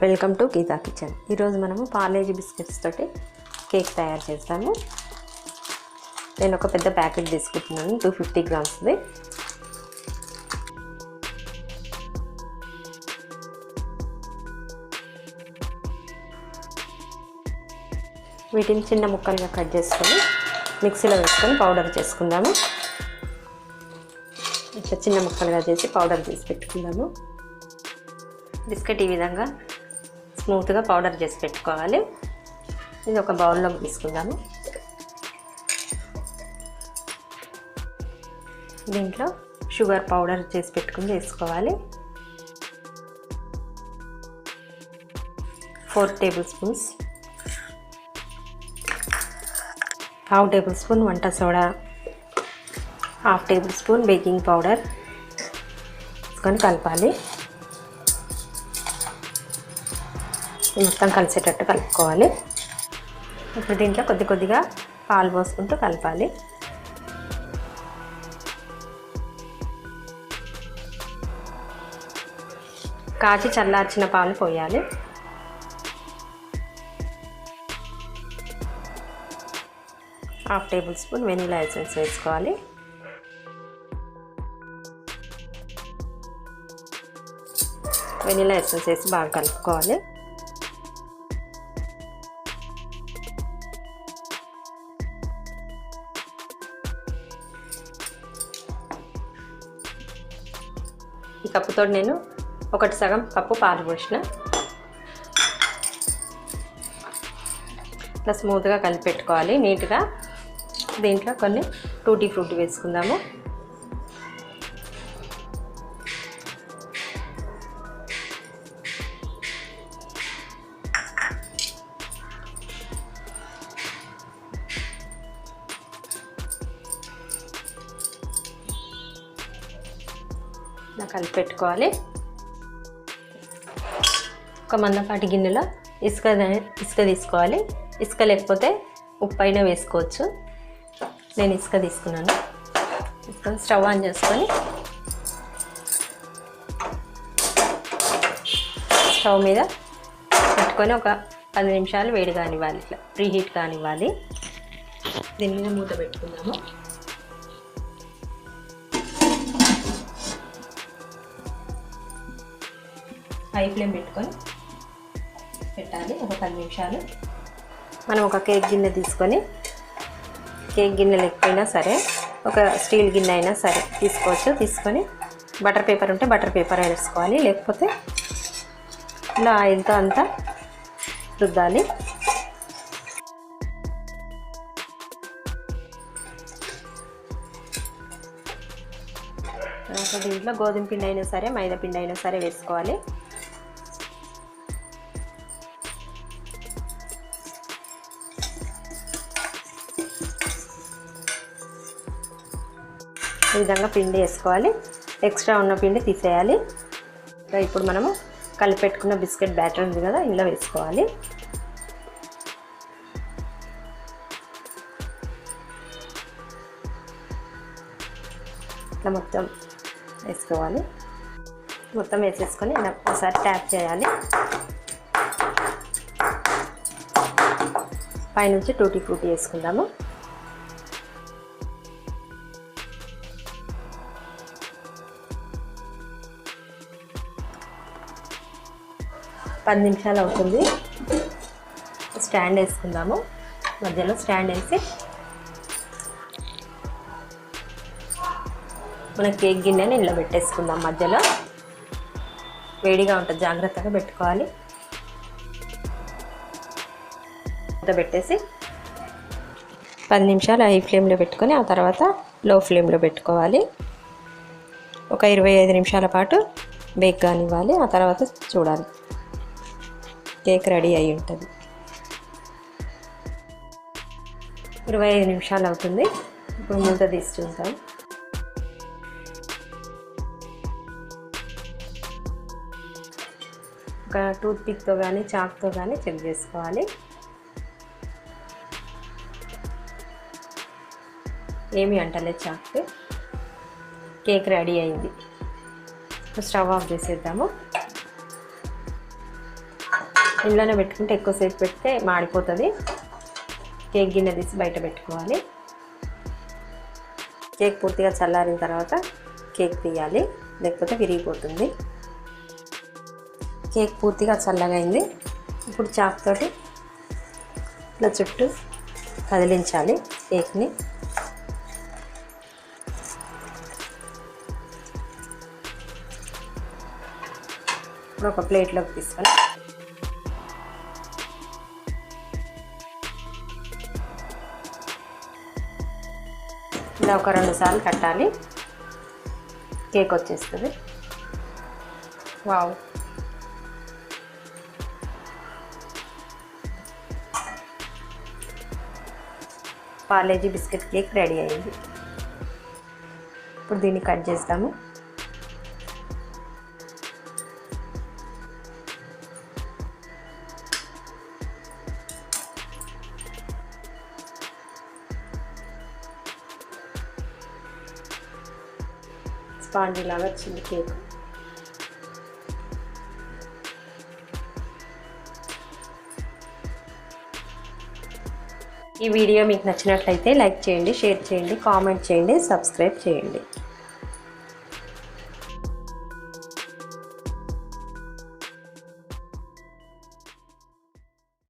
Welcome to Gita kitchen. ఈరోజు మనము Parle-G biscuits తోటి కేక్ తయారు చేస్తాము. నేను ఒక పెద్ద ప్యాకెట్ తీసుకుంటున్నాను, 250 గ్రామ్స్ది. వీటిని చిన్న ముక్కలుగా కట్ చేసుకొని మిక్సీలో వేసుకొని పౌడర్ చేసుకుందాము. ఇట్లా చిన్న ముక్కలుగా చేసి పౌడర్ చేసి పెట్టుకుందాము. బిస్కెట్ ఈ విధంగా స్మూత్గా పౌడర్ చేసి పెట్టుకోవాలి. ఇది ఒక బౌల్లోకి తీసుకుందాము. దీంట్లో షుగర్ పౌడర్ చేసి పెట్టుకుని వేసుకోవాలి. 4 టేబుల్ స్పూన్స్, 1/2 టేబుల్ స్పూన్ వంట soda, 1/2 table spoon baking powder వేసుకొని కలపాలి. మొత్తం కలిసేటట్టు కలుపుకోవాలి. ఇప్పుడు దీంట్లో కొద్ది కొద్దిగా పాలు పోసుకుంటూ కలపాలి. కాచి చల్లార్చిన పాలు పోయాలి. Half table spoon vanilla essence వేసుకోవాలి. వెనిలా ఎసెన్స్ వేసి బాగా కలుపుకోవాలి. ఈ కప్పుతో నేను 1/2 కప్పు పాలు పోసిన. ఇట్లా స్మూత్గా కలిపి పెట్టుకోవాలి నీట్గా. దీంట్లో కొన్ని టూటీ ఫ్రూటీ వేసుకుందాము. ఇలా కలిపి పెట్టుకోవాలి. ఒక మందపాటి గిన్నెలో ఇసుక తీసుకోవాలి. ఇసుక లేకపోతే ఉప్పు అయినా వేసుకోవచ్చు. నేను ఇసుక తీసుకున్నాను. తీసుకొని స్టవ్ ఆన్ చేసుకొని స్టవ్ మీద పెట్టుకొని ఒక 10 నిమిషాలు వేడి కానివ్వాలి. ఇట్లా ప్రీహీట్ కానివ్వాలి. దీని మీద మూత పెట్టుకుందాము. హై ఫ్లేమ్ పెట్టుకొని పెట్టాలి ఒక 10 నిమిషాలు. మనం ఒక కేక్ గిన్నె తీసుకొని, కేక్ గిన్నె లేకపోయినా సరే ఒక స్టీల్ గిన్నె అయినా సరే తీసుకోవచ్చు. తీసుకొని బటర్ పేపర్ ఉంటే బటర్ పేపర్ వేసుకోవాలి, లేకపోతే ఇలా ఆయిల్తో అంతా రుద్దాలి. తర్వాత దీంట్లో గోధుమ పిండి అయినా సరే మైదా పిండి అయినా సరే వేసుకోవాలి. ఈ విధంగా పిండి వేసుకోవాలి. ఎక్స్ట్రా ఉన్న పిండి తీసేయాలి. ఇప్పుడు మనము కలిపెట్టుకున్న బిస్కెట్ బ్యాటర్ ఉంది కదా, ఇందులో వేసుకోవాలి. ఇట్లా మొత్తం వేసుకోవాలి. మొత్తం వేసేసుకొని ఇలా ఒకసారి ట్యాప్ చేయాలి. పైనుంచి టూటీ ఫ్రూటీ వేసుకుందాము. పది నిమిషాలు అవుతుంది. స్టాండ్ వేసుకుందాము. మధ్యలో స్టాండ్ వేసి మన కేక్ గిన్నెని ఇలా పెట్టేసుకుందాం. మధ్యలో వేడిగా ఉంటుంది, జాగ్రత్తగా పెట్టుకోవాలి. పెట్టేసి 10 నిమిషాలు హై ఫ్లేమ్లో పెట్టుకొని ఆ తర్వాత లో ఫ్లేమ్లో పెట్టుకోవాలి. ఒక 25 నిమిషాల పాటు బేక్ కానివ్వాలి. ఆ తర్వాత చూడాలి, కేక్ రెడీ అయి ఉంటుంది. 25 నిమిషాలు అవుతుంది. ఇప్పుడు మూత తీసి చూద్దాం. ఒక టూత్పిక్తో కానీ చాక్తో కానీ చెక్ చేసుకోవాలి. ఏమీ అంటలేదు చాక్. కేక్ రెడీ అయింది. స్టవ్ ఆఫ్ చేసేద్దాము. ఇంట్లోనే పెట్టుకుంటే ఎక్కువసేపు పెడితే మాడిపోతుంది. కేక్ గిన్నె తీసి బయట పెట్టుకోవాలి. కేక్ పూర్తిగా చల్లారిన తర్వాత కేక్ తీయాలి, లేకపోతే విరిగిపోతుంది. కేక్ పూర్తిగా చల్లగా అయింది. ఇప్పుడు చాక్ తోటి ఇట్లా చుట్టూ కదిలించాలి కేక్ని. ఇప్పుడు ఒక ప్లేట్లోకి తీసుకొని ఇలా ఒక 2 సార్లు కట్టాలి. కేక్ వచ్చేస్తుంది. Wow, Parle-G biscuit cake ready అయింది. ఇప్పుడు దీన్ని కట్ చేస్తాము. స్పాంజీ లాగా వచ్చింది కేక్. ఈ వీడియో మీకు నచ్చినట్లయితే లైక్ చేయండి, షేర్ చేయండి, కామెంట్ చేయండి, సబ్స్క్రైబ్ చేయండి.